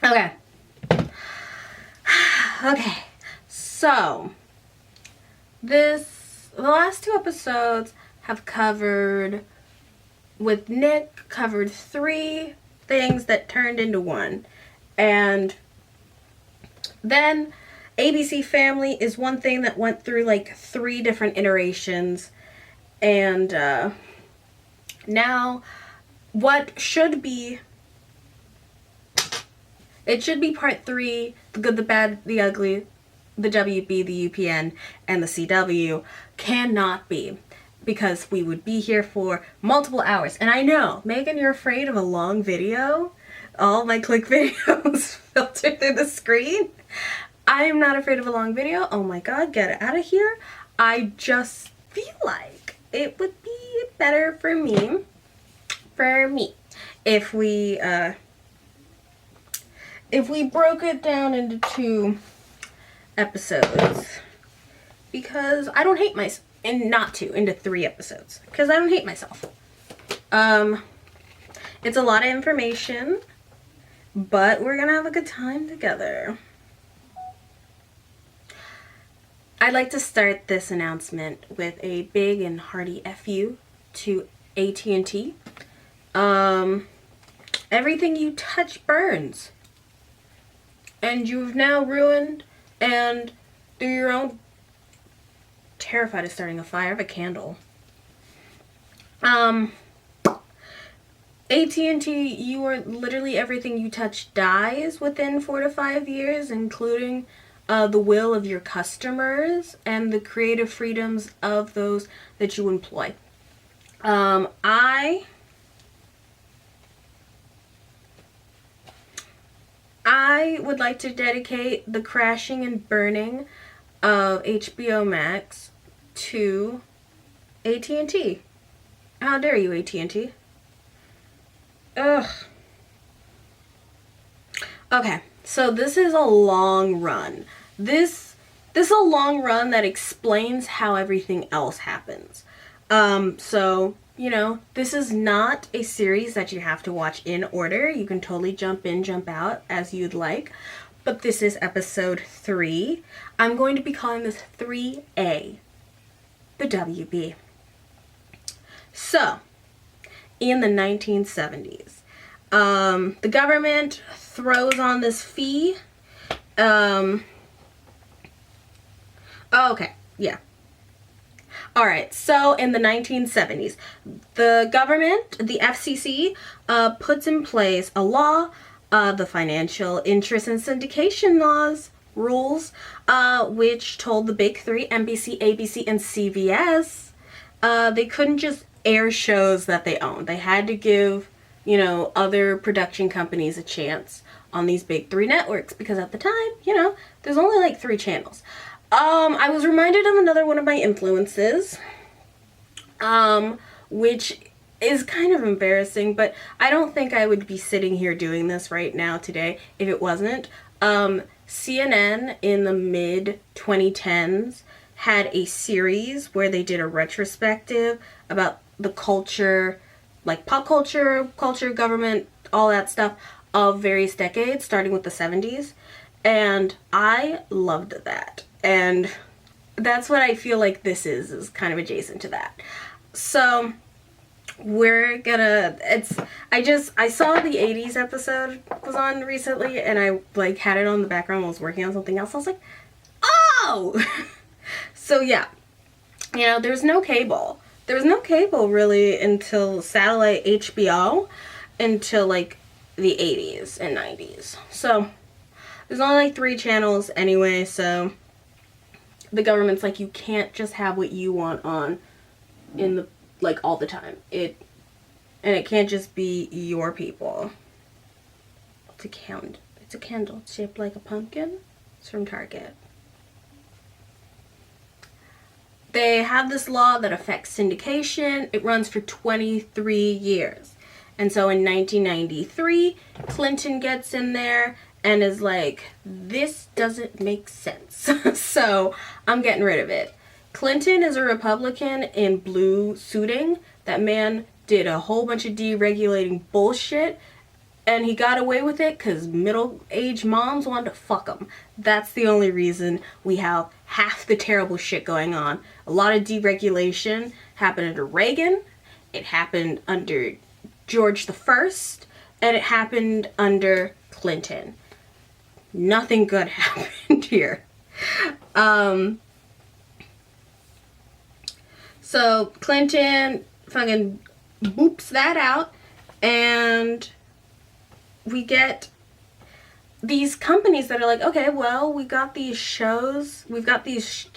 Okay. Okay. So, the last 2 episodes have covered, with Nick, covered 3 things that turned into 1. And then ABC Family is one thing that went through like 3 different iterations. And now what should be, it should be part 3, the good, the bad, the ugly, the WB, the UPN, and the CW, cannot be, because we would be here for multiple hours. And I know, Megan, you're afraid of a long video. All my click videos filter through the screen. I am not afraid of a long video. Oh my god, get it out of here. I just feel like it would be better for me, if we broke it down into 2 episodes, because I don't hate myself, and not 2, into 3 episodes, because I don't hate myself. It's a lot of information, but we're gonna have a good time together. I'd like to start this announcement with a big and hearty FU to AT&T. Everything you touch burns. And you've now ruined, and through your own, terrified of starting a fire, I have a candle. AT&T, you are literally, everything you touch dies within 4 to 5 years, including the will of your customers and the creative freedoms of those that you employ. I would like to dedicate the crashing and burning of HBO Max to AT&T. How dare you, AT&T? Ugh. Okay, so this is a long run. This is a long run that explains how everything else happens. So, you know, this is not a series that you have to watch in order. You can totally jump in, jump out as you'd like. But this is episode 3. I'm going to be calling this 3A, the WB. So, in the 1970s, the government throws on this fee. Okay, yeah. Alright, so in the 1970s, the government, the FCC, puts in place a law, the Financial Interest and Syndication rules, which told the big 3, NBC, ABC, and CBS, they couldn't just air shows that they own. They had to give, you know, other production companies a chance on these big 3 networks, because at the time, you know, there's only like 3 channels. I was reminded of another one of my influences, which is kind of embarrassing, but I don't think I would be sitting here doing this right now today if it wasn't. CNN in the mid-2010s had a series where they did a retrospective about the culture, like pop culture, government, all that stuff of various decades, starting with the 70s. And I loved that. And that's what I feel like this is kind of adjacent to that. So we're gonna, I saw the 80s episode was on recently, and I like had it on the background while I was working on something else. I was like, oh! So yeah, you know, there's no cable. There was no cable really until satellite HBO until like the 80s and 90s. So there's only like 3 channels anyway, so the government's like, you can't just have what you want on in the, like, all the time. And it can't just be your people. It's a candle. It's a candle. It's shaped like a pumpkin. It's from Target. They have this law that affects syndication. It runs for 23 years. And so in 1993, Clinton gets in there and is like, this doesn't make sense. So I'm getting rid of it. Clinton is a Republican in blue suiting. That man did a whole bunch of deregulating bullshit And he got away with it because middle-aged moms wanted to fuck him. That's the only reason we have half the terrible shit going on. A lot of deregulation happened under Reagan. It happened under George the First. And it happened under Clinton. Nothing good happened here. So Clinton fucking boops that out, and we get these companies that are like, okay, well, we got these shows, we got this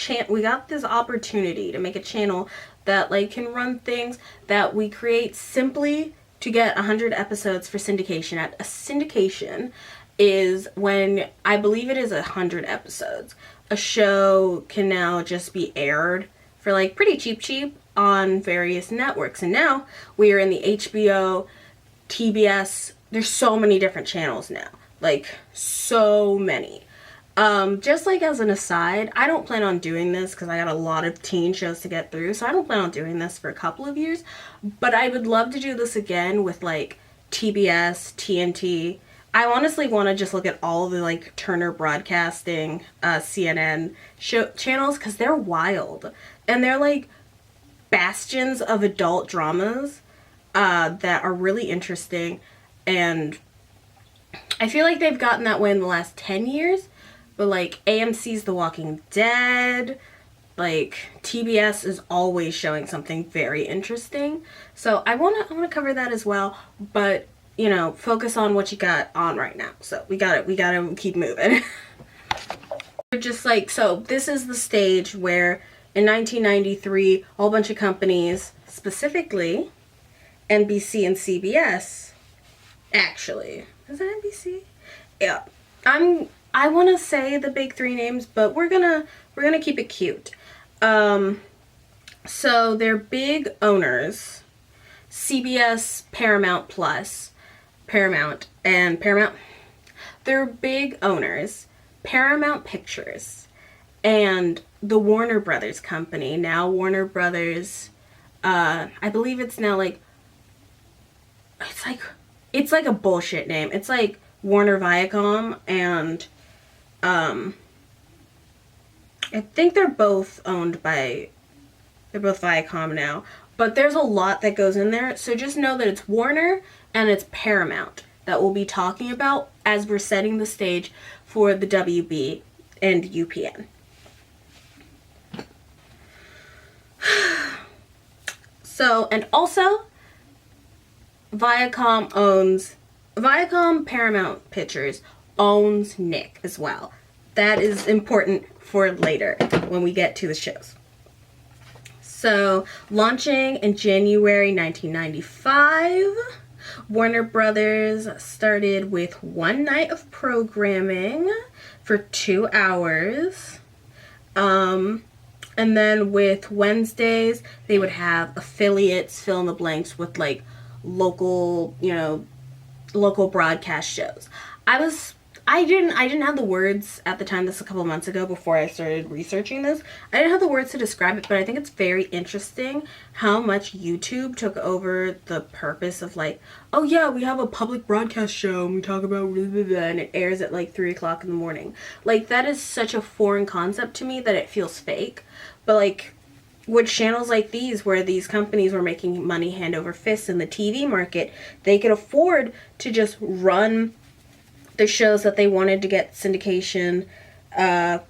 opportunity to make a channel that like can run things that we create simply to get 100 episodes for syndication. A syndication is when, I believe it is 100 episodes. A show can now just be aired for like pretty cheap on various networks. And now we are in the HBO, TBS, there's so many different channels now. Like, so many. Just like as an aside, I don't plan on doing this because I got a lot of teen shows to get through, so I don't plan on doing this for a couple of years. But I would love to do this again with like TBS, TNT. I honestly want to just look at all the like Turner Broadcasting, CNN channels, because they're wild. And they're like bastions of adult dramas that are really interesting. And I feel like they've gotten that way in the last 10 years. But like AMC's The Walking Dead, like TBS is always showing something very interesting. So I wanna cover that as well, but you know, focus on what you got on right now. So we gotta keep moving. Just like, so this is the stage where in 1993, a whole bunch of companies, specifically NBC and CBS, actually, is it NBC? Yeah, I want to say the big three names, but we're gonna keep it cute. So they're big owners: CBS, Paramount Plus, Paramount. They're big owners: Paramount Pictures and the Warner Brothers company. Now Warner Brothers, I believe it's now like, it's like a bullshit name. It's like Warner Viacom, and I think they're both Viacom now, but there's a lot that goes in there. So just know that it's Warner and it's Paramount that we'll be talking about as we're setting the stage for the WB and UPN. So, and also Viacom Paramount Pictures owns Nick as well. That is important for later when we get to the shows. So, launching in January 1995, Warner Brothers started with one night of programming for 2 hours. And then with Wednesdays, they would have affiliates fill in the blanks with like local broadcast shows. I didn't have the words at the time. This was a couple months ago before I started researching this. I didn't have the words to describe it, but I think it's very interesting how much YouTube took over the purpose of like, oh yeah, we have a public broadcast show and we talk about blah, blah, blah, and it airs at like 3 o'clock in the morning. Like, that is such a foreign concept to me that it feels fake. But like, with channels like these, where these companies were making money hand over fist in the TV market, they could afford to just run the shows that they wanted to get syndication, and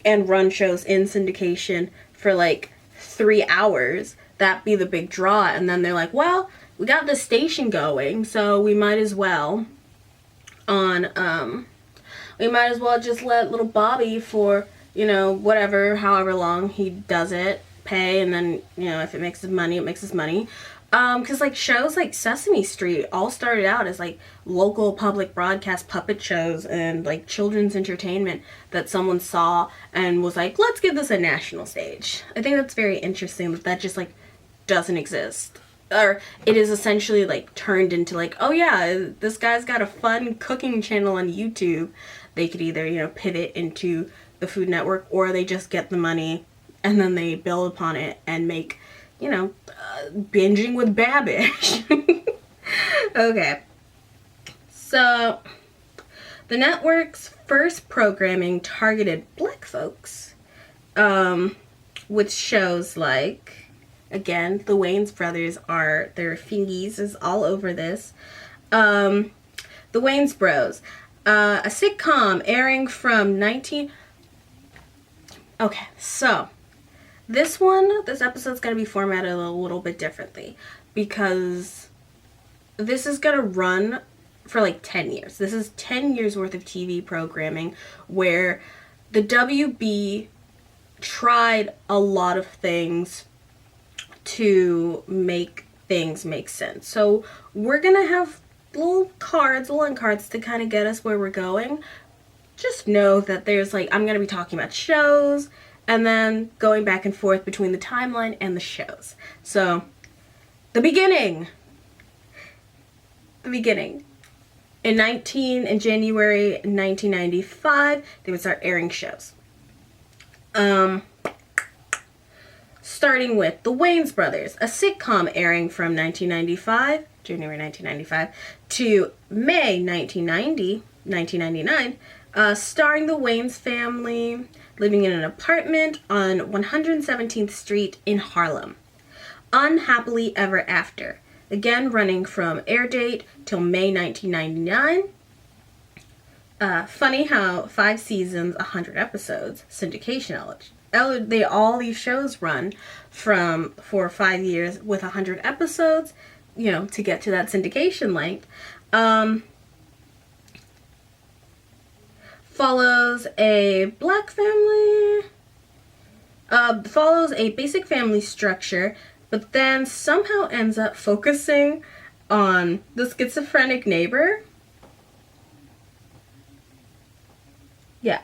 run shows in syndication for like 3 hours. That'd be the big draw. And then they're like, well, we got the station going, so we might as well just let little Bobby, for whatever, however long he does it, pay, and then if it makes his money, it makes his money. Because like shows like Sesame Street all started out as like local public broadcast puppet shows and like children's entertainment that someone saw and was like, let's give this a national stage. I think that's very interesting that just like doesn't exist. Or it is essentially like turned into like, oh yeah, this guy's got a fun cooking channel on YouTube. They could either, pivot into the Food Network, or they just get the money and then they build upon it and make, binging with Babish. Okay. So, the network's first programming targeted black folks, with shows like, again, the Wayans brothers are, their fingies is all over this. The Wayans Bros, a sitcom airing from Okay, so this episode's going to be formatted a little bit differently because this is going to run for like 10 years. This is 10 years worth of TV programming where the WB tried a lot of things to make things make sense. So we're going to have little end cards to kind of get us where we're going. Just know that there's like, I'm going to be talking about shows and then going back and forth between the timeline and the shows. So, the beginning. In January 1995, they would start airing shows. Starting with The Wayans Brothers, a sitcom airing from January 1995, to May 1999, starring the Wayans family living in an apartment on 117th Street in Harlem. Unhappily Ever After, again running from air date till May 1999. Funny how 5 seasons, 100 episodes, syndication all these shows run for 5 years with 100 episodes, to get to that syndication length. Follows a black family, follows a basic family structure, but then somehow ends up focusing on the schizophrenic neighbor. Yeah.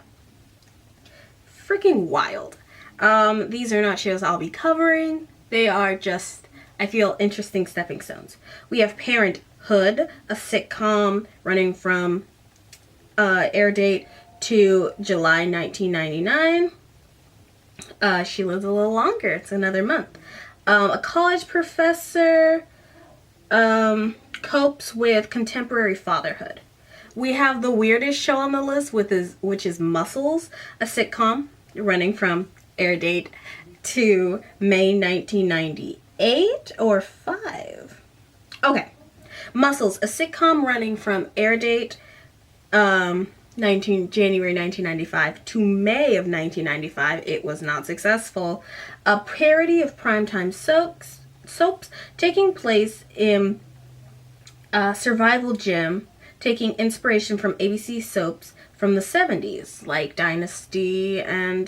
Freaking wild. These are not shows I'll be covering. They are just, I feel, interesting stepping stones. We have Parenthood, a sitcom running from air date to July 1999. She lives a little longer. It's another month. A college professor copes with contemporary fatherhood. We have the weirdest show on the list, which is Muscles, a sitcom running from air date to May 1998 or 5. Okay. Muscles, a sitcom running from air date January 1995 to May of 1995. It was not successful. A parody of primetime soaps taking place in survival gym, taking inspiration from ABC soaps from the 70s, like Dynasty and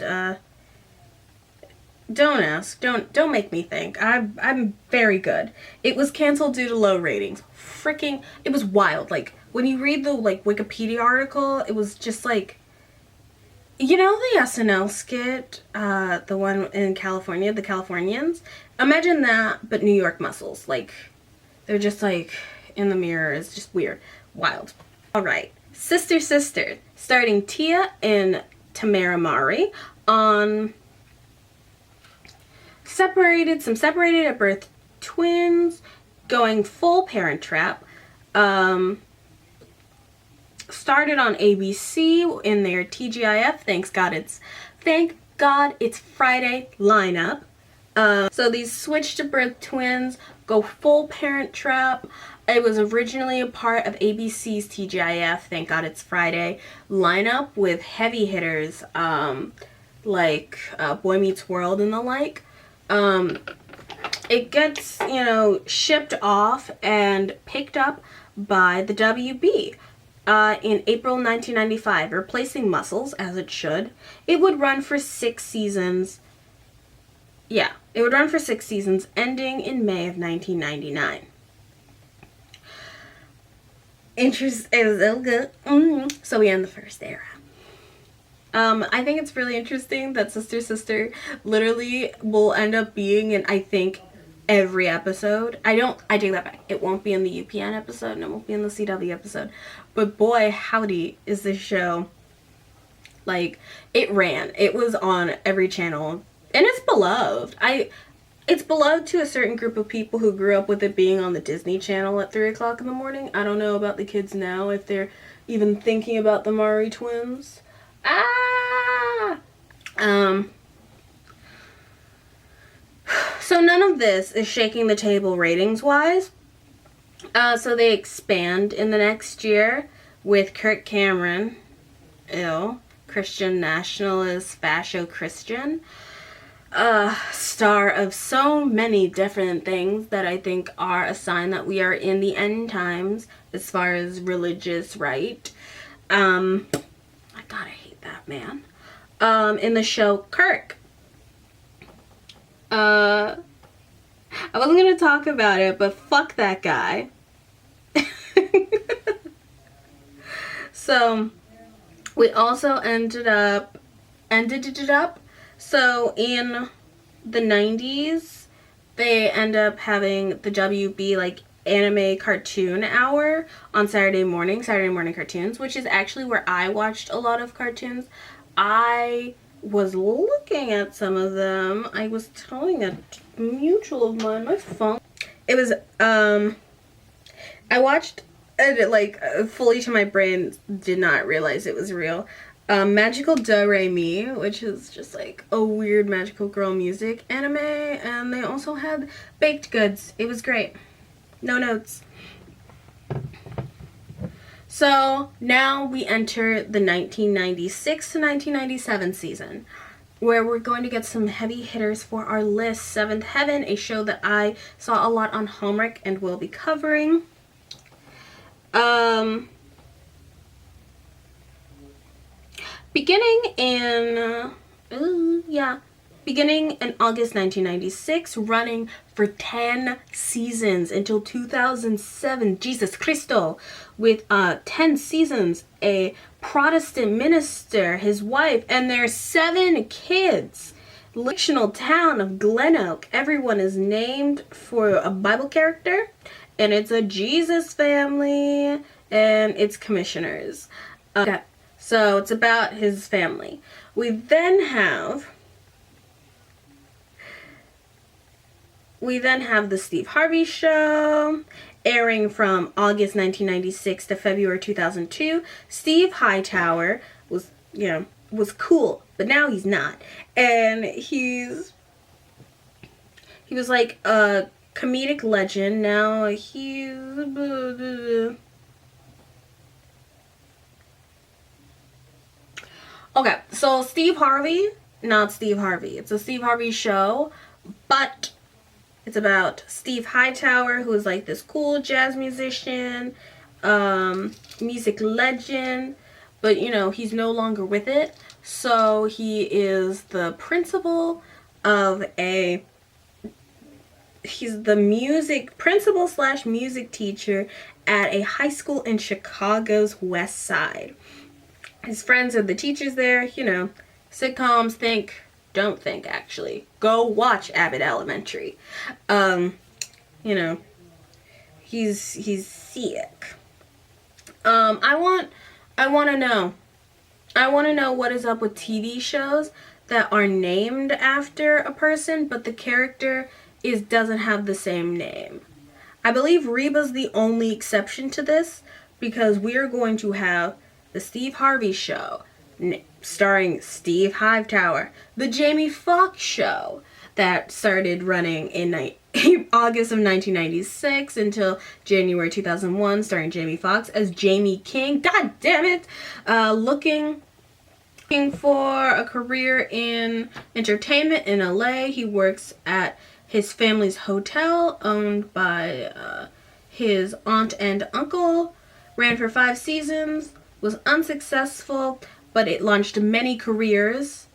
don't ask, don't make me think. I'm very good. It was canceled due to low ratings. It was wild. Like, when you read the Wikipedia article, it was just like, the SNL skit, the one in California, the Californians. Imagine that, but New York Muscles. Like, they're just like in the mirror. It's just weird, wild. All right, Sister, starting Tia and Tamara Mari on separated at birth twins, going full Parent Trap. Started on ABC in their TGIF. Thank God it's Friday lineup. So these switch to birth twins go full Parent Trap. It was originally a part of ABC's TGIF, Thank God It's Friday lineup with heavy hitters like Boy Meets World and the like. It gets, shipped off and picked up by the WB in April 1995, replacing Muscles, as it should. It would run for 6 seasons. Yeah, it would run for 6 seasons, ending in May of 1999. It was so good. So we end the first era. I think it's really interesting that Sister literally will end up being in, I think, every episode. I take that back. It won't be in the UPN episode and it won't be in the CW episode. But boy, howdy is this show. Like, it ran. It was on every channel. And it's beloved. It's beloved to a certain group of people who grew up with it being on the Disney Channel at 3 o'clock in the morning. I don't know about the kids now, if they're even thinking about the Mari twins. So none of this is shaking the table ratings-wise. So they expand in the next year with Kirk Cameron, Christian nationalist, fascio-Christian, star of so many different things that I think are a sign that we are in the end times as far as religious right. I hate that man. In the show Kirk. I wasn't gonna talk about it, but fuck that guy. So we also ended it up. So in the 90s, they end up having the WB like anime cartoon hour on Saturday morning cartoons, which is actually where I watched a lot of cartoons. I was looking at some of them. I was telling a mutual of mine, my phone. It was, I watched it like fully to my brain, did not realize it was real. Magical Do Re Mi, which is just like a weird magical girl music anime, and they also had baked goods. It was great. No notes. So now we enter the 1996 to 1997 season, where we're going to get some heavy hitters for our list. Seventh Heaven, a show that I saw a lot on Hallmark and will be covering. Beginning in August 1996, running for 10 seasons until 2007. Jesus Christo. With 10 seasons, a Protestant minister, his wife, and their 7 kids. Fictional town of Glen Oak. Everyone is named for a Bible character, and it's a Jesus family, and it's commissioners. Okay, so it's about his family. We then have the Steve Harvey Show, airing from August 1996 to February 2002. Steve Hightower was cool, but now he's not. And he was like a comedic legend. Now he's... Okay, so Steve Harvey, not Steve Harvey. It's a Steve Harvey show, but it's about Steve Hightower, who is like this cool jazz musician, music legend, but he's no longer with it. So he is the principal of he's the principal / music teacher at a high school in Chicago's West Side. His friends are the teachers there, sitcoms, don't think actually. Go watch Abbott Elementary. He's sick. I want to know what is up with TV shows that are named after a person, but the character doesn't have the same name. I believe Reba's the only exception to this, because we are going to have the Steve Harvey Show, starring Steve Hightower, the Jamie Foxx Show, that started running in August of 1996 until January 2001, starring Jamie Foxx as Jamie King. God damn it! Looking for a career in entertainment in LA. He works at his family's hotel, owned by his aunt and uncle. Ran for 5 seasons. Was unsuccessful, but it launched many careers.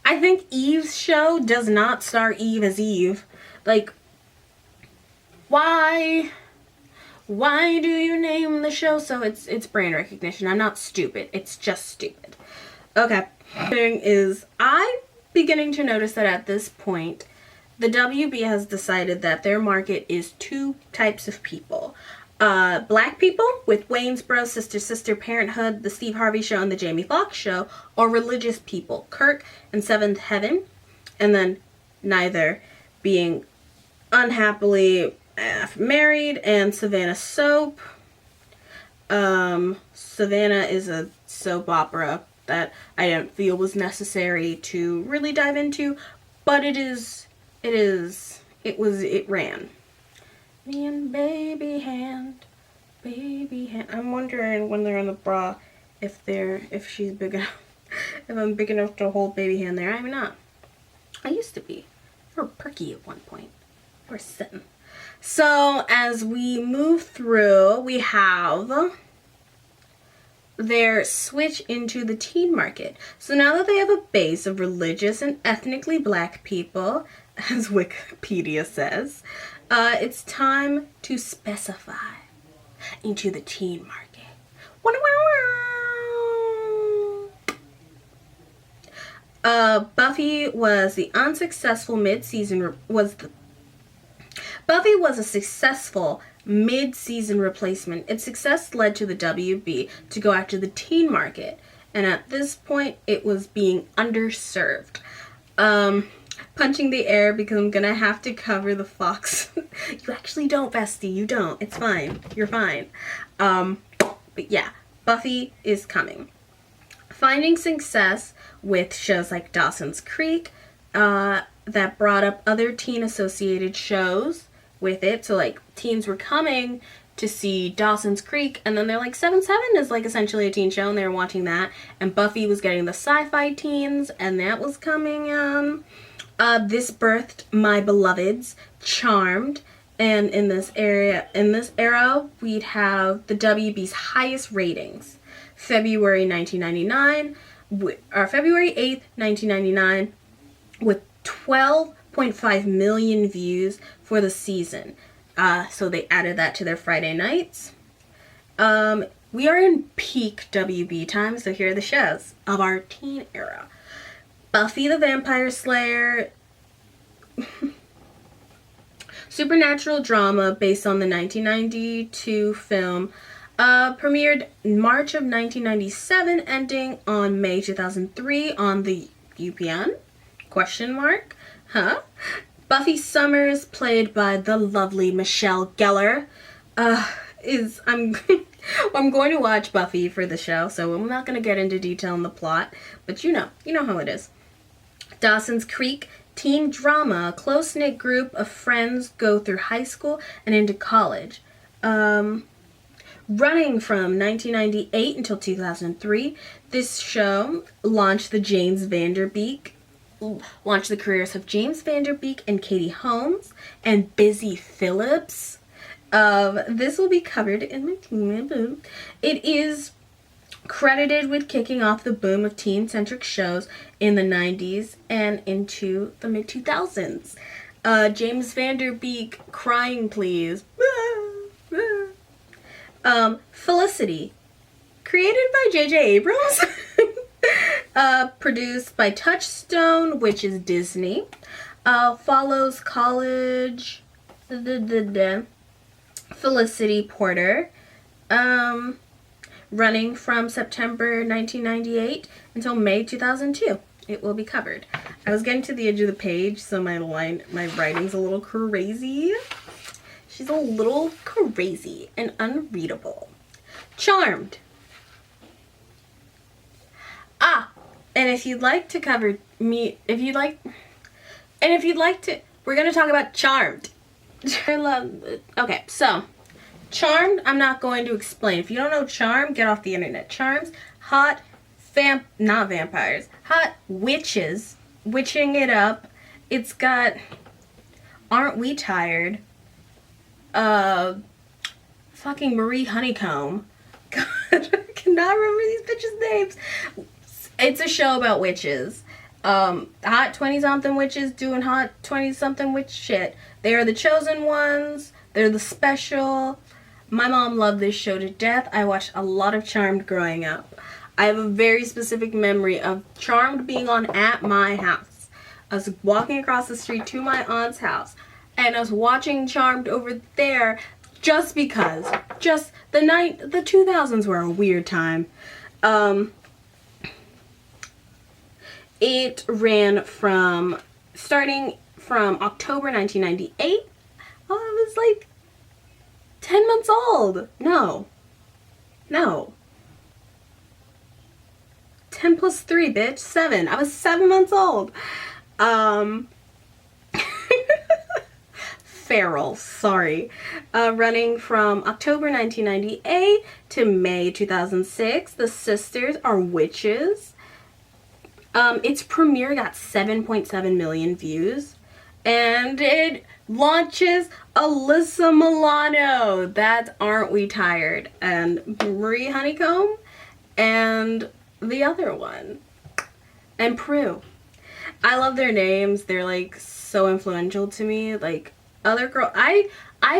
I think Eve's show does not star Eve as Eve. Like, why do you name the show so? It's brain recognition. I'm not stupid. It's just stupid. Okay. Thing is, I'm beginning to notice that at this point, the WB has decided that their market is 2 types of people. Black people with Wayne's Bros, Sister, Parenthood, the Steve Harvey Show, and the Jamie Foxx Show, or religious people, Kirk and Seventh Heaven, and then neither being unhappily married, and Savannah Soap. Savannah is a soap opera that I didn't feel was necessary to really dive into, but it ran. Me and baby hand. I'm wondering when they're on the bra if she's big enough, if I'm big enough to hold baby hand there. I'm not. I used to be. They were perky at one point. They were sitting. So as we move through, we have their switch into the teen market. So now that they have a base of religious and ethnically black people, as Wikipedia says, it's time to specify into the teen market. Buffy was the unsuccessful mid-season Buffy was a successful mid-season replacement. Its success led to the WB to go after the teen market, and at this point it was being underserved. Punching the air because I'm gonna have to cover the Fox. You actually don't, bestie. You don't. It's fine. You're fine. But yeah, Buffy is coming. Finding success with shows like Dawson's Creek, that brought up other teen-associated shows with it. So, like, teens were coming to see Dawson's Creek, and then they're like, 7-7 is, like, essentially a teen show, and they were watching that. And Buffy was getting the sci-fi teens, and that was coming. This birthed my beloveds, Charmed. And in this era, we'd have the WB's highest ratings. February 8th, 1999, with 12.5 million views for the season. So they added that to their Friday nights. We are in peak WB time, so here are the shows of our teen era. Buffy the Vampire Slayer, supernatural drama based on the 1992 film, premiered March of 1997, ending on May 2003 on the UPN? ? Huh? Buffy Summers, played by the lovely Michelle Gellar, I'm going to watch Buffy for the show, so I'm not going to get into detail in the plot, but you know how it is. Dawson's Creek, teen drama, a close-knit group of friends go through high school and into college. Running from 1998 until 2003, this show launched the careers of James Van Der Beek and Katie Holmes and Busy Phillips. This will be covered in my teen boom. It is credited with kicking off the boom of teen-centric shows in the 90s and into the mid-2000s. James Van Der Beek, Crying Please. Felicity, created by JJ Abrams, produced by Touchstone, which is Disney, follows college Felicity Porter, running from September 1998 until May 2002. It will be covered. I was getting to the edge of the page, so my writing's a little crazy. She's a little crazy and unreadable. Charmed. And if you'd like to cover me, we're gonna talk about Charmed. Okay, so Charmed, I'm not going to explain. If you don't know Charmed, get off the internet. Charmed, hot witches, witching it up. It's got Aren't We Tired? Fucking Marie Honeycomb. God, I cannot remember these bitches' names. It's a show about witches. Hot 20-something witches doing hot 20-something witch shit. They are the chosen ones. They're the special. My mom loved this show to death. I watched a lot of Charmed growing up. I have a very specific memory of Charmed being on at my house. I was walking across the street to my aunt's house, and I was watching Charmed over there just because. Just the 2000s were a weird time. It ran starting from October 1998 Oh, I was like 10 months old. No. 10 plus 3, bitch. 7. I was 7 months old. Feral, sorry. Running from October 1998 to May 2006. The sisters are witches. Its premiere got 7.7 million views. And it launches Alyssa Milano. That's Aren't We Tired? And Marie Honeycomb. And the other one. And Prue. I love their names. They're like so influential to me. Like other girl, I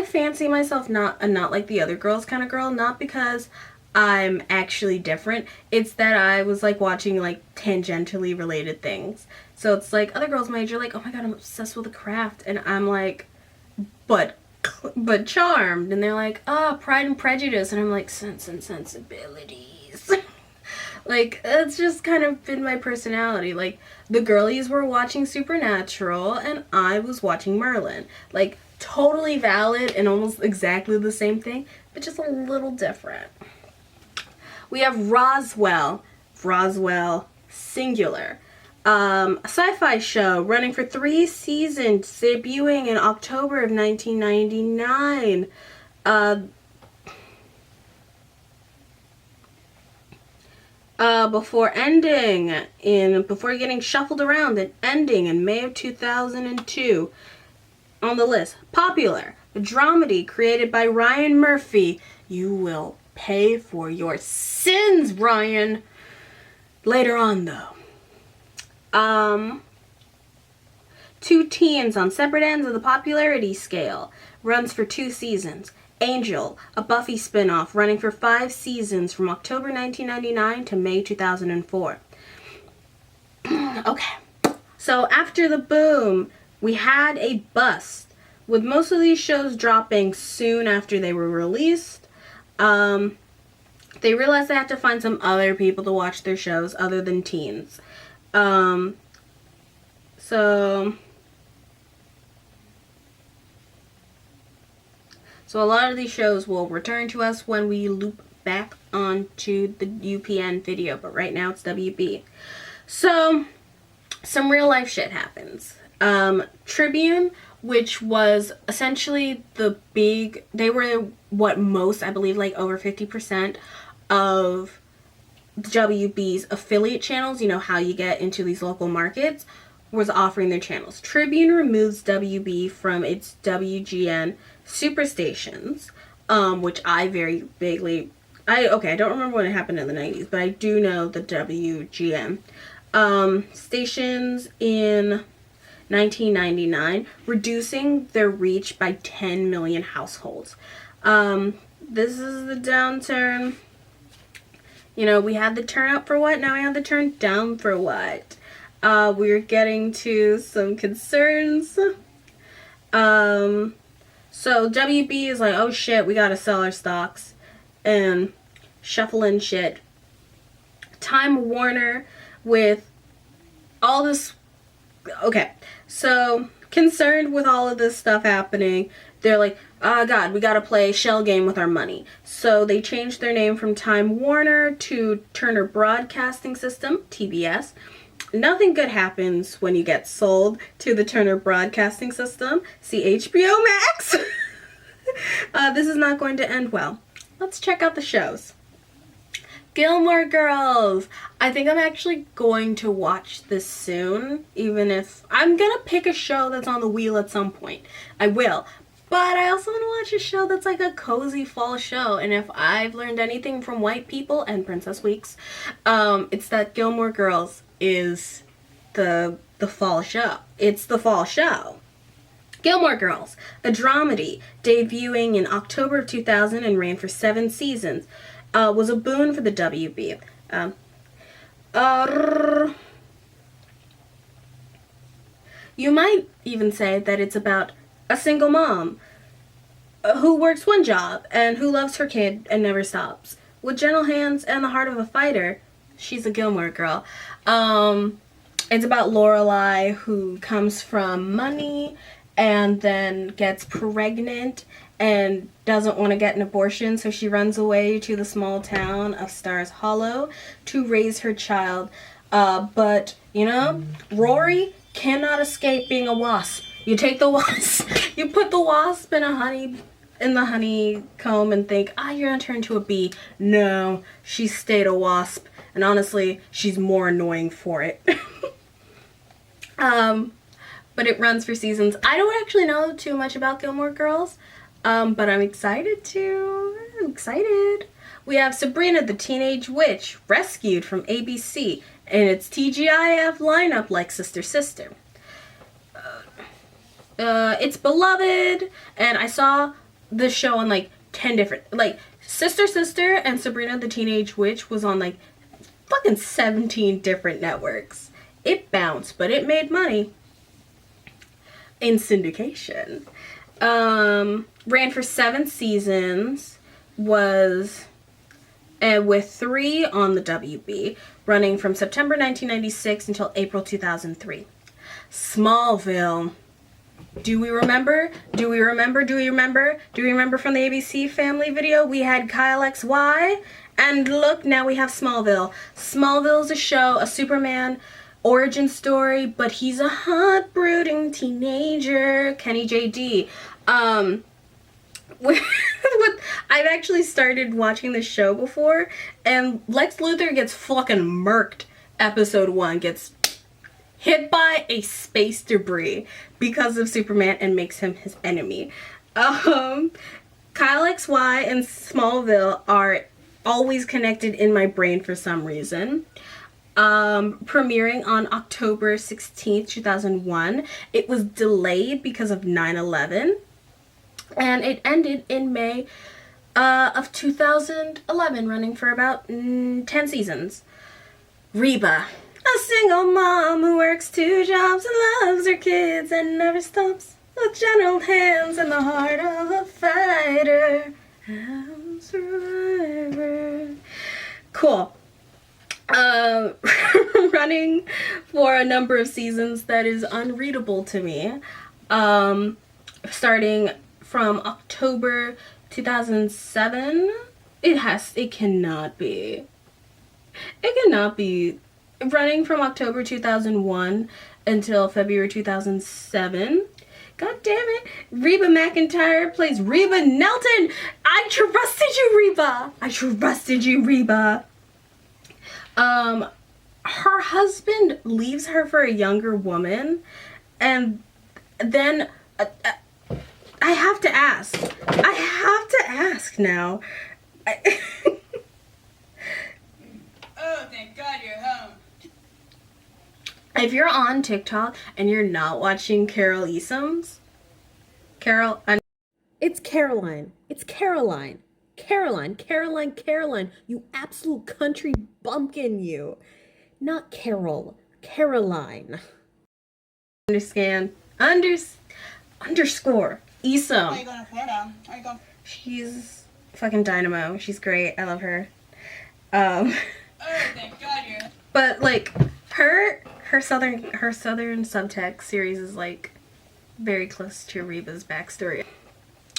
fancy myself not like the other girls kind of girl. Not because I'm actually different. It's that I was like watching like tangentially related things. So it's like other girls my age are like, oh my god, I'm obsessed with the craft, and I'm like, but Charmed, and they're like, Pride and Prejudice, and I'm like, Sense and Sensibilities. Like, it's just kind of been my personality. Like, the girlies were watching Supernatural, and I was watching Merlin. Like, totally valid and almost exactly the same thing, but just a little different. We have Roswell singular. A sci-fi show running for 3 seasons, debuting in October of 1999. Before getting shuffled around and ending in May of 2002. On the list, popular, a dramedy created by Ryan Murphy. You will pay for your sins, Ryan. Later on, though. 2 teens on separate ends of the popularity scale. Runs for 2 seasons. Angel, a Buffy spinoff running for 5 seasons from October 1999 to May 2004. Okay. So after the boom, we had a bust, with most of these shows dropping soon after they were released. They realized they had to find some other people to watch their shows other than teens. So a lot of these shows will return to us when we loop back onto the UPN video, but right now it's WB. So some real life shit happens. Tribune, which was essentially they were what most, I believe, like over 50% of WB's affiliate channels, you know, how you get into these local markets, was offering their channels. Tribune removes WB from its WGN superstations, which I very vaguely, I don't remember when it happened in the 90s, but I do know the WGN stations in 1999, reducing their reach by 10 million households. This is the downturn. You know, we had the turn up for what? Now we have the turn down for what? We're getting to some concerns. So WB is like, oh shit, we gotta sell our stocks and shuffle in shit. Time Warner with all this. Okay, so concerned with all of this stuff happening, they're like, oh god, we gotta play shell game with our money. So they changed their name from Time Warner to Turner Broadcasting System, TBS. Nothing good happens when you get sold to the Turner Broadcasting System. See HBO Max. This is not going to end well. Let's check out the shows. Gilmore Girls. I think I'm actually going to watch this soon, even if I'm gonna pick a show that's on the wheel at some point. I will. But I also want to watch a show that's like a cozy fall show. And if I've learned anything from White People and Princess Weeks, it's that Gilmore Girls is the fall show. It's the fall show. Gilmore Girls, a dramedy debuting in October of 2000 and ran for 7 seasons, was a boon for the WB. You might even say that it's about a single mom who works one job and who loves her kid and never stops. With gentle hands and the heart of a fighter, she's a Gilmore Girl. It's about Lorelai, who comes from money and then gets pregnant and doesn't want to get an abortion, so she runs away to the small town of Stars Hollow to raise her child. But, you know, Rory cannot escape being a wasp. You take the wasp, you put the wasp in the honeycomb and think, you're gonna turn into a bee. No, she stayed a wasp, and honestly, she's more annoying for it. But it runs for seasons. I don't actually know too much about Gilmore Girls, but I'm excited to. I'm excited. We have Sabrina the Teenage Witch, rescued from ABC, and its TGIF lineup like Sister Sister. It's beloved, and I saw the show on like 10 different, like Sister Sister and Sabrina the Teenage Witch was on like fucking 17 different networks. It bounced, but it made money in syndication. Ran for 7 seasons, was with 3 on the WB, running from September 1996 until April 2003. Smallville. Do we remember? Do we remember? Do we remember? Do we remember from the ABC Family video? We had Kyle XY, and look, now we have Smallville. Smallville's a show, a Superman origin story, but he's a hot, brooding teenager. Kenny JD. I've actually started watching this show before, and Lex Luthor gets fucking murked. Episode 1 gets hit by a space debris because of Superman and makes him his enemy. Kyle XY and Smallville are always connected in my brain for some reason. Premiering on October 16th, 2001. It was delayed because of 9/11. And it ended in May of 2011, running for about 10 seasons. Reba. A single mom who works 2 jobs and loves her kids and never stops. With gentle hands and the heart of a fighter. I'm a survivor. Cool. Running for a number of seasons that is unreadable to me. Starting from October 2007. It cannot be. Running from October 2001 until February 2007. God damn it. Reba McEntire plays Reba Nelton. I trusted you, Reba. I trusted you, Reba. Her husband leaves her for a younger woman, and then I have to ask. Now. Oh, thank God you're home. If you're on TikTok and you're not watching Carol Easoms, it's Caroline. It's Caroline. Caroline. You absolute country bumpkin, you. Not Carol. Caroline. Underscore. Easom. Are you going to Florida? Are you going? She's fucking dynamo. She's great. I love her. Oh, thank God you're. But like her southern subtext series is like very close to Reba's backstory.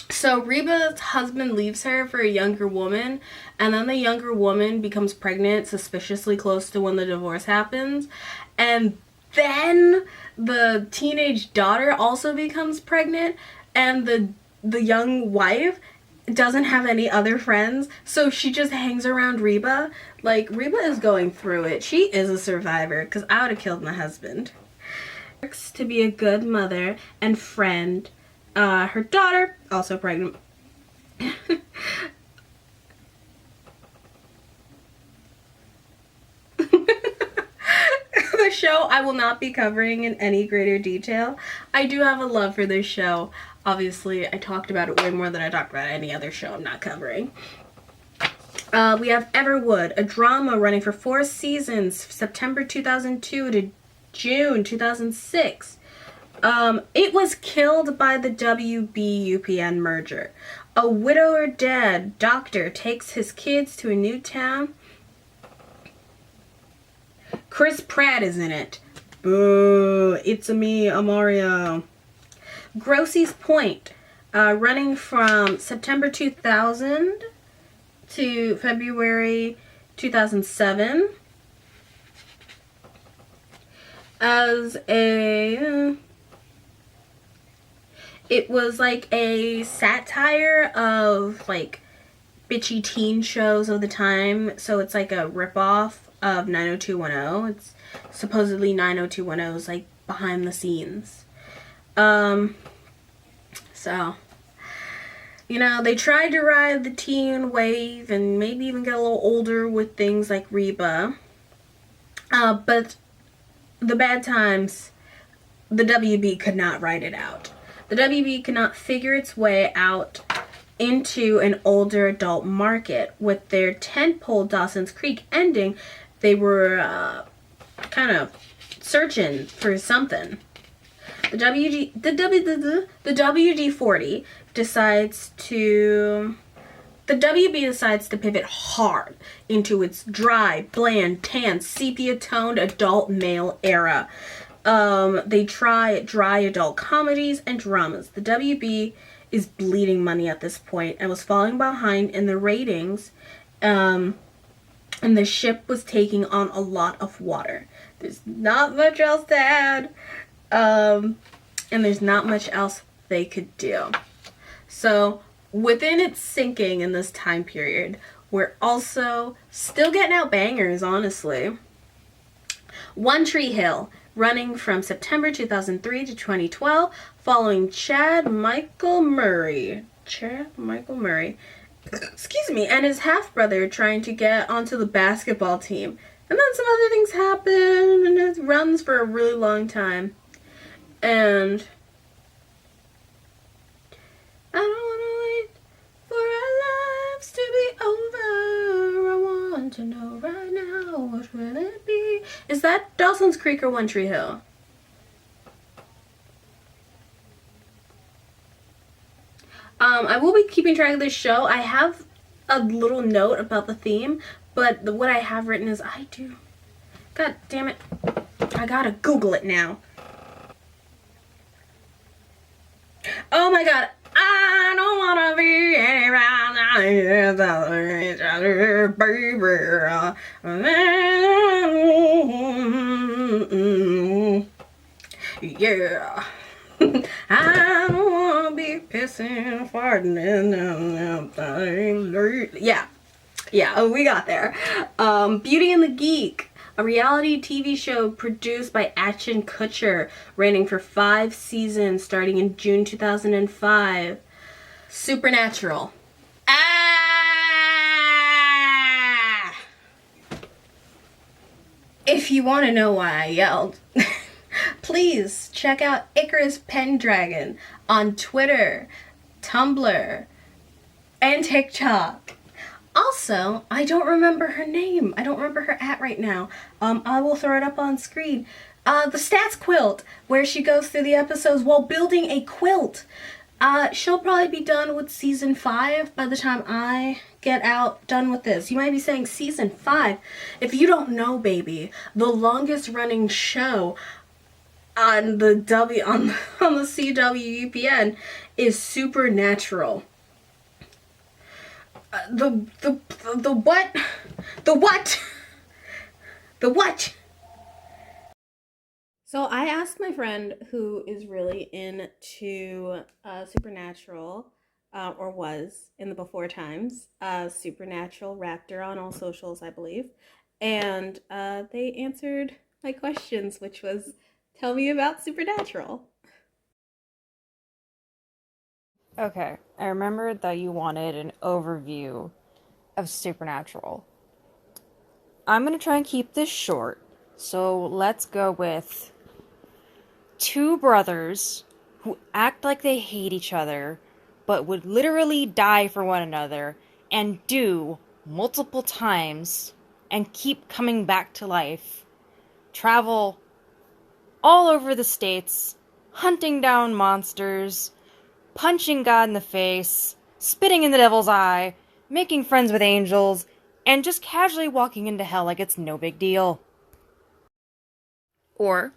So Reba's husband leaves her for a younger woman, and then the younger woman becomes pregnant suspiciously close to when the divorce happens, and then the teenage daughter also becomes pregnant, and the young wife doesn't have any other friends, so she just hangs around Reba. Like, Reba is going through it. She is a survivor, because I would have killed my husband. Works to be a good mother and friend. Her daughter, also pregnant. The show I will not be covering in any greater detail. I do have a love for this show. Obviously, I talked about it way more than I talked about any other show I'm not covering. We have Everwood, a drama running for 4 seasons, September 2002 to June 2006. It was killed by the WB-UPN merger. A widower dead doctor takes his kids to a new town. Chris Pratt is in it. Boo, it's-a me, a Mario. Grossie's Point, running from September 2000 to February 2007 as it was like a satire of like bitchy teen shows of the time. So it's like a ripoff of 90210. It's supposedly 90210's like behind the scenes. So, you know, they tried to ride the teen wave and maybe even get a little older with things like Reba. But the bad times, the WB could not ride it out. The WB could not figure its way out into an older adult market. With their tentpole Dawson's Creek ending, they were kind of searching for something. The WD-40 decides to... The WB decides to pivot hard into its dry, bland, tan, sepia-toned adult male era. They try dry adult comedies and dramas. The WB is bleeding money at this point and was falling behind in the ratings, and the ship was taking on a lot of water. There's not much else to add, and there's not much else they could do. So within its sinking in this time period, we're also still getting out bangers, honestly. One Tree Hill, running from September 2003 to 2012, following Chad Michael Murray, excuse me, and his half-brother trying to get onto the basketball team. And then some other things happen, and it runs for a really long time. And I don't want to wait for our lives to be over. I want to know right now, what will it be? Is that Dawson's Creek or One Tree Hill? I will be keeping track of this show. I have a little note about the theme, but what I have written is God damn it. I gotta Google it now. Oh my god. I don't wanna be around each other, baby. Yeah. I don't wanna be pissing, farting, yeah, we got there. Beauty and the Geek, a reality TV show produced by Ashton Kutcher, running for 5 seasons starting in June 2005. Supernatural. If you want to know why I yelled, please check out Icarus Pendragon on Twitter, Tumblr, and TikTok. Also, I don't remember her name. I don't remember her @ right now. I will throw it up on screen. The Stats Quilt, where she goes through the episodes while building a quilt. She'll probably be done with season 5 by the time I get done with this. You might be saying season 5. If you don't know, baby, the longest running show on the CWUPN is Supernatural. The what? The what? The what? So I asked my friend who is really into Supernatural, or was in the before times, Supernatural Raptor on all socials, I believe. And they answered my questions, which was, tell me about Supernatural. Okay, I remember that you wanted an overview of Supernatural. I'm gonna try and keep this short, so let's go with 2 brothers who act like they hate each other, but would literally die for one another, and do multiple times, and keep coming back to life. Travel all over the states, hunting down monsters, punching God in the face, spitting in the devil's eye, making friends with angels, and just casually walking into hell like it's no big deal. Or,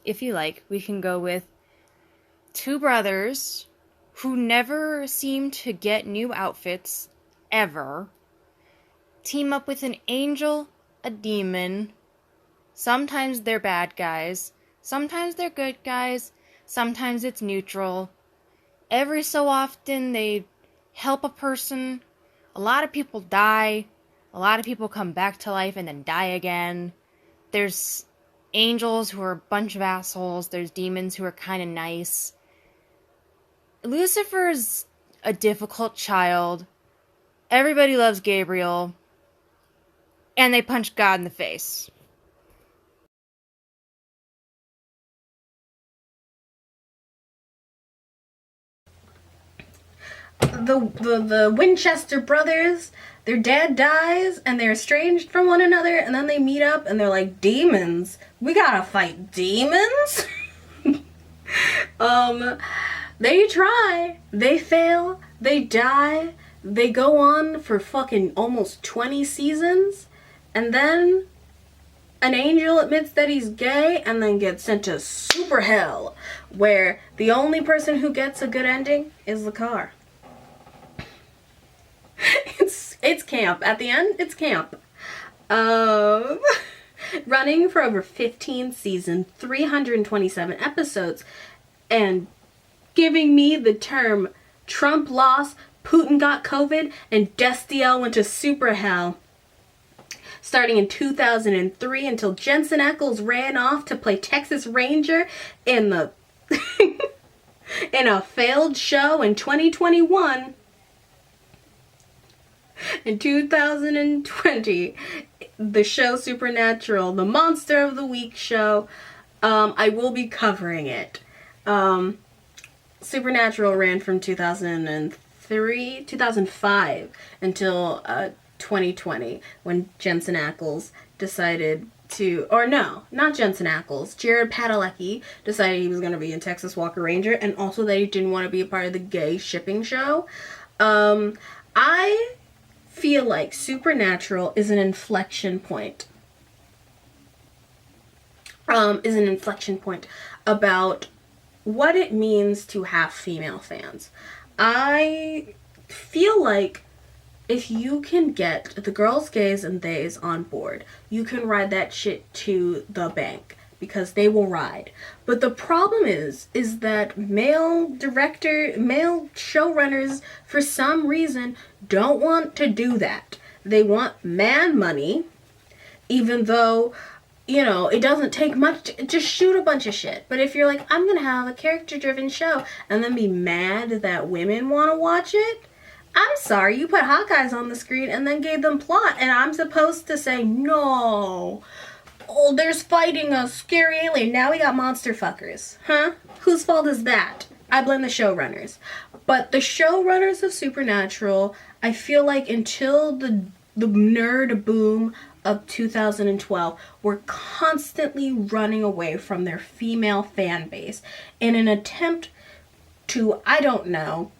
if you like, we can go with two brothers who never seem to get new outfits ever team up with an angel, a demon. Sometimes they're bad guys, sometimes they're good guys, sometimes it's neutral. Every so often they help a person. A lot of people die. A lot of people come back to life and then die again. There's angels who are a bunch of assholes. There's demons who are kind of nice. Lucifer's a difficult child. Everybody loves Gabriel. And they punch God in the face. The Winchester brothers, their dad dies and they're estranged from one another, and then they meet up and they're like, demons? We gotta fight demons? They try, they fail, they die, they go on for fucking almost 20 seasons, and then an angel admits that he's gay and then gets sent to super hell, where the only person who gets a good ending is the car. It's camp. At the end, it's camp. Running for over 15 seasons, 327 episodes, and giving me the term Trump lost, Putin got COVID, and Destiel went to super hell. Starting in 2003 until Jensen Ackles ran off to play Texas Ranger in the in a failed show in 2021. In 2020, the show Supernatural, the Monster of the Week show, I will be covering it. Supernatural ran from 2005 until 2020, when Jensen Ackles decided to, or no, not Jensen Ackles, Jared Padalecki decided he was going to be in Texas Walker Ranger, and also that he didn't want to be a part of the gay shipping show. I feel like Supernatural is an inflection point. About what it means to have female fans. I feel like if you can get the girls, gays, and theys on board, you can ride that shit to the bank, because they will ride. But the problem is that male showrunners, for some reason, don't want to do that. They want man money, even though, you know, it doesn't take much to just shoot a bunch of shit. But if you're like, I'm gonna have a character-driven show, and then be mad that women want to watch it, I'm sorry, you put hot guys on the screen and then gave them plot, and I'm supposed to say, no. Oh, there's fighting a scary alien. Now we got monster fuckers. Huh? Whose fault is that? I blame the showrunners. But the showrunners of Supernatural, I feel like until the nerd boom of 2012, were constantly running away from their female fan base in an attempt to, I don't know,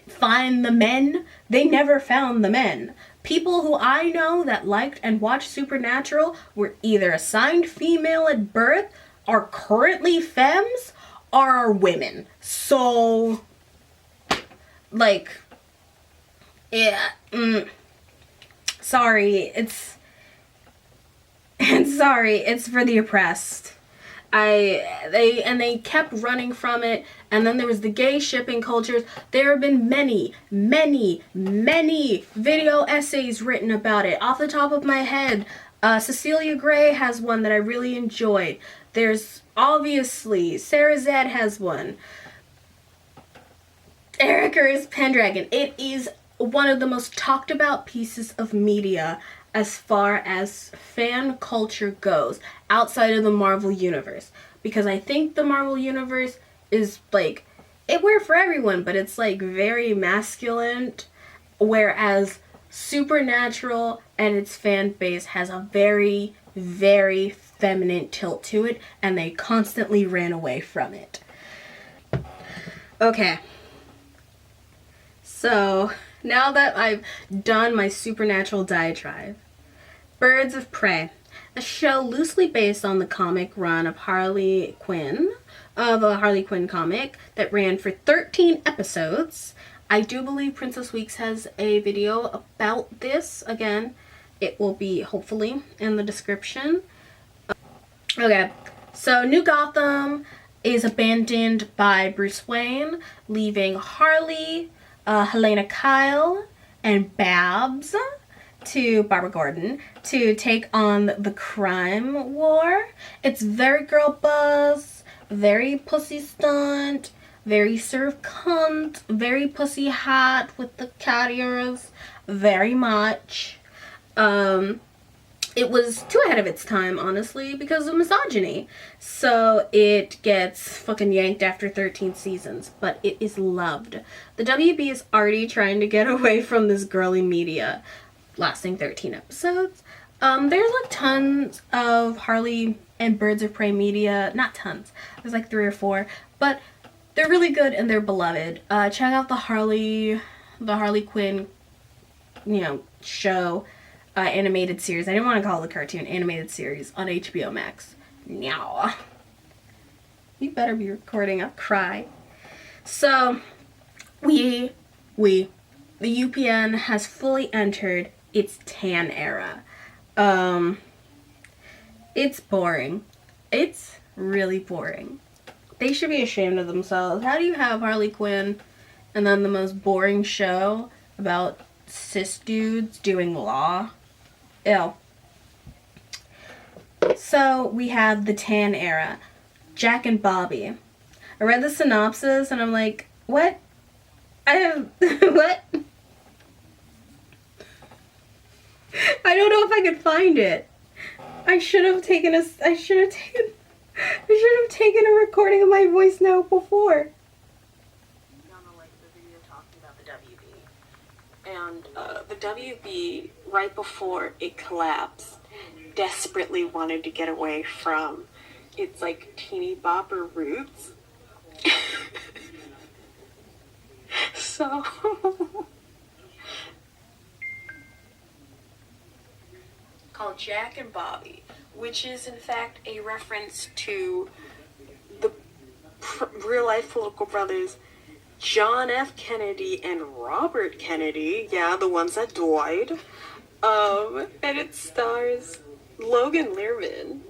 find the men. They never found the men. People who I know that liked and watched Supernatural were either assigned female at birth, are currently femmes, or are women. So, like, yeah, sorry, it's for the oppressed. They kept running from it, and then there was the gay shipping cultures. There have been many video essays written about it. Off the top of my head, Cecelia Gray has one that I really enjoyed. There's obviously Sarah Zed has one. Erica's Pendragon. It is one of the most talked about pieces of media as far as fan culture goes outside of the Marvel Universe. Because I think the Marvel Universe is like, it worked for everyone, but it's like very masculine, whereas Supernatural and its fan base has a very, very feminine tilt to it, and they constantly ran away from it. Okay. So, now that I've done my Supernatural diatribe, Birds of Prey. a show loosely based on the comic run of Harley Quinn, of a Harley Quinn comic that ran for 13 episodes. I do believe Princess Weeks has a video about this. Again, it will be hopefully in the description. Okay, so New Gotham is abandoned by Bruce Wayne, leaving Harley, Helena Kyle, and Babs to Barbara Gordon to take on the crime war. It's very girl buzz, very pussy stunt, very serve cunt, very pussy hot with the cat ears, very much. It was too ahead of its time, honestly, because of misogyny. So it gets fucking yanked after 13 seasons, but it is loved. The WB is already trying to get away from this girly media, lasting 13 episodes. There's like tons of Harley and Birds of Prey media. Not tons. There's like 3 or 4, but they're really good and they're beloved. Check out the Harley Quinn, show. Animated series. I didn't want to call it a cartoon. Animated series on HBO Max. Meow. You better be recording. I'll cry. So, the UPN has fully entered its tan era. It's boring. It's really boring. They should be ashamed of themselves. How do you have Harley Quinn and then the most boring show about cis dudes doing law? Ew. So we have the tan era. Jack and Bobby. I read the synopsis and I'm like, what? What? I don't know if I could find it. I should have taken a recording of my voice note before. And the WB, right before it collapsed, desperately wanted to get away from its like teeny bopper roots. So called Jack and Bobby, which is in fact a reference to the real life political brothers John F. Kennedy and Robert Kennedy, yeah, the ones that died. And it stars Logan Lerman,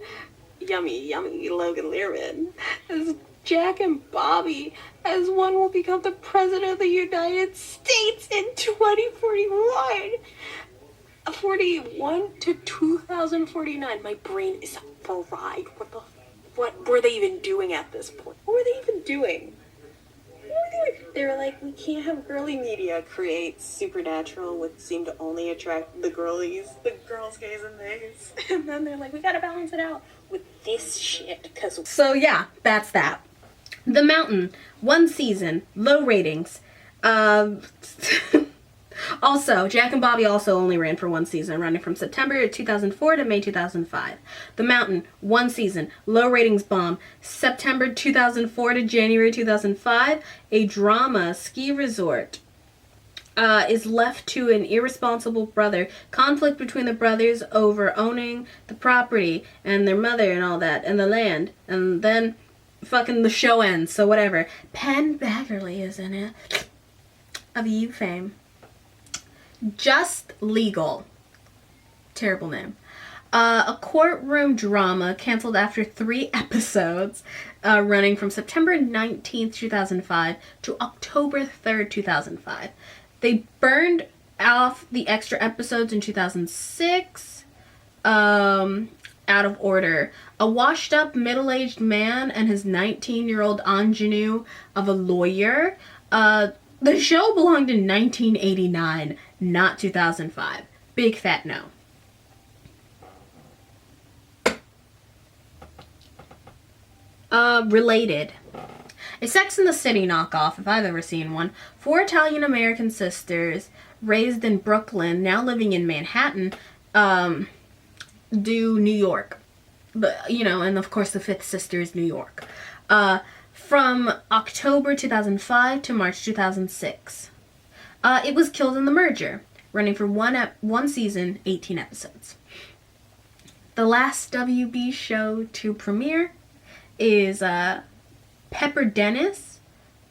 yummy Logan Lerman, as Jack and Bobby, as one will become the President of the United States in 2041. 41 to 2049. My brain is fried. What were they even doing at this point? What were they even doing? They were like, we can't have girly media create Supernatural, which seemed to only attract the girlies, the girls, gays, and theys. And then they're like, we gotta balance it out with this shit. So yeah, that's that. The Mountain, 1 season, low ratings. Also, Jack and Bobby also only ran for 1 season, running from September 2004 to May 2005. The Mountain, 1 season, low ratings bomb. September 2004 to January 2005, a drama ski resort is left to an irresponsible brother. Conflict between the brothers over owning the property and their mother and all that, and the land. And then fucking the show ends, so whatever. Penn Badgley is in it. Of You fame. Just Legal. Terrible name. A courtroom drama canceled after 3 episodes, running from September 19th, 2005 to October 3rd, 2005. They burned off the extra episodes in 2006, out of order. A washed-up middle-aged man and his 19-year-old ingenue of a lawyer. The show belonged in 1989, not 2005. Big fat no. Related. A Sex and the City knockoff, if I've ever seen one. 4 Italian-American sisters, raised in Brooklyn, now living in Manhattan, do New York. But, and of course the 5th sister is New York. From October 2005 to March 2006. It was killed in the merger, running for one season, 18 episodes. The last WB show to premiere is Pepper Dennis,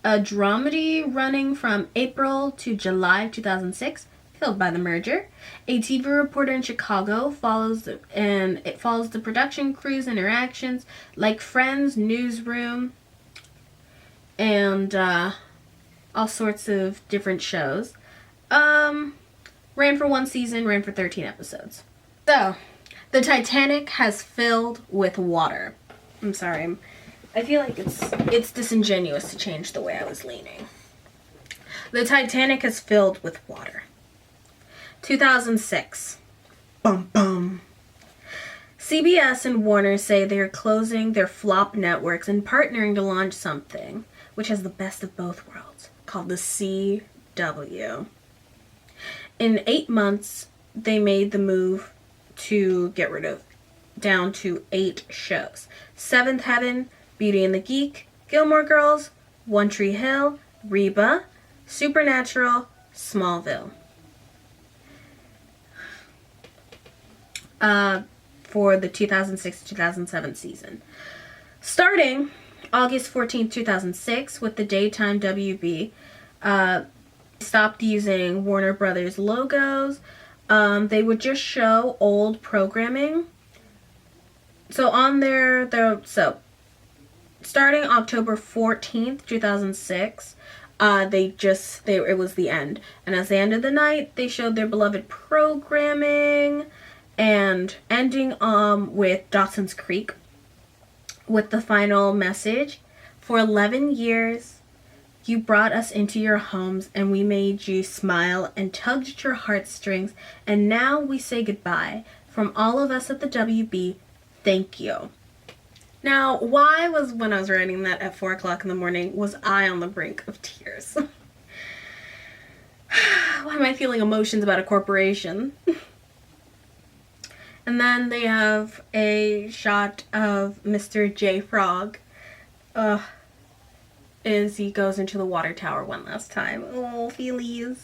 a dramedy running from April to July 2006, filled by the merger. A TV reporter in Chicago follows the production crew's interactions, like Friends, Newsroom, and all sorts of different shows. Ran for 1 season, ran for 13 episodes. So, the Titanic has filled with water. I'm sorry, I feel like it's disingenuous to change the way I was leaning. The Titanic is filled with water. 2006. Bum bum. CBS and Warner say they are closing their flop networks and partnering to launch something which has the best of both worlds, called the CW. In 8 months, they made the move to get rid of down to 8 shows. Seventh Heaven, Beauty and the Geek, Gilmore Girls, One Tree Hill, Reba, Supernatural, Smallville. For the 2006-2007 season. Starting August 14th, 2006, with the daytime WB, stopped using Warner Brothers logos. They would just show old programming. So on starting October 14th, 2006, it was the end. And as the end of the night, they showed their beloved programming, and ending with Dawson's Creek with the final message. For 11 years, you brought us into your homes and we made you smile and tugged at your heartstrings, and now we say goodbye. From all of us at the WB, thank you. Now, why was, when I was writing that at 4 o'clock in the morning, was I on the brink of tears? Why am I feeling emotions about a corporation? And then they have a shot of Mr. J. Frog as he goes into the water tower one last time. Oh, feelies.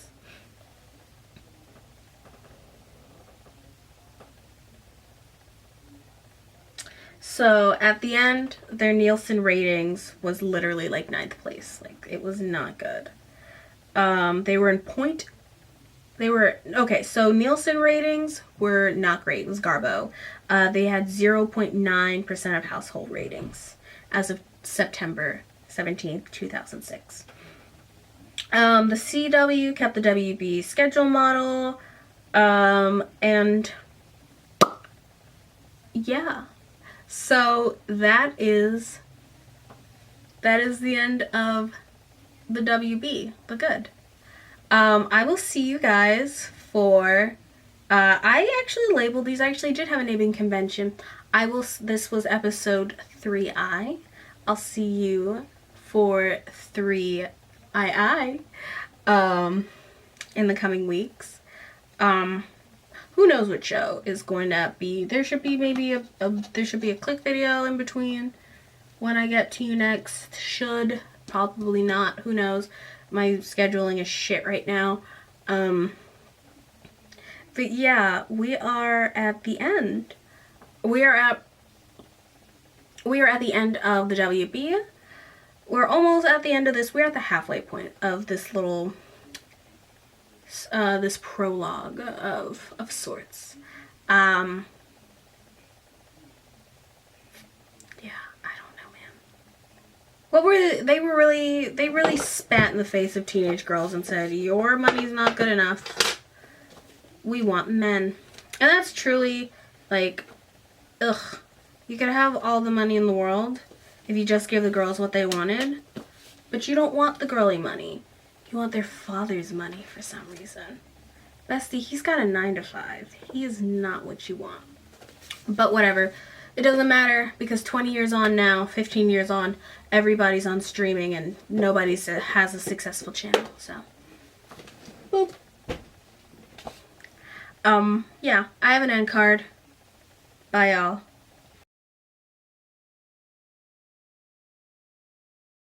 So at the end, their Nielsen ratings was literally like 9th place. Like, it was not good. They were in point. Okay, so Nielsen ratings were not great. It was Garbo. They had 0.9% of household ratings as of September 17th, 2006. The CW kept the WB schedule model. And yeah. So that is the end of the WB, the good. I will see you guys for, I actually labeled these. I actually did have a naming convention. This was episode 3I. I'll see you for 3II, in the coming weeks. Who knows what show is going to be. There should be maybe a click video in between when I get to you next. Probably not. Who knows? My scheduling is shit right now. But yeah, we are at the end. We are at the end of the WB. We're almost at the end of this. We're at the halfway point of this little this prologue of sorts. They really spat in the face of teenage girls and said, your money's not good enough. We want men. And that's truly, like, ugh. You could have all the money in the world if you just give the girls what they wanted. But you don't want the girly money. You want their father's money for some reason. Bestie, he's got a 9-to-5. He is not what you want. But whatever. It doesn't matter, because 20 years on now, 15 years on, everybody's on streaming and nobody has a successful channel, so. Boop. Yeah, I have an end card. Bye, y'all.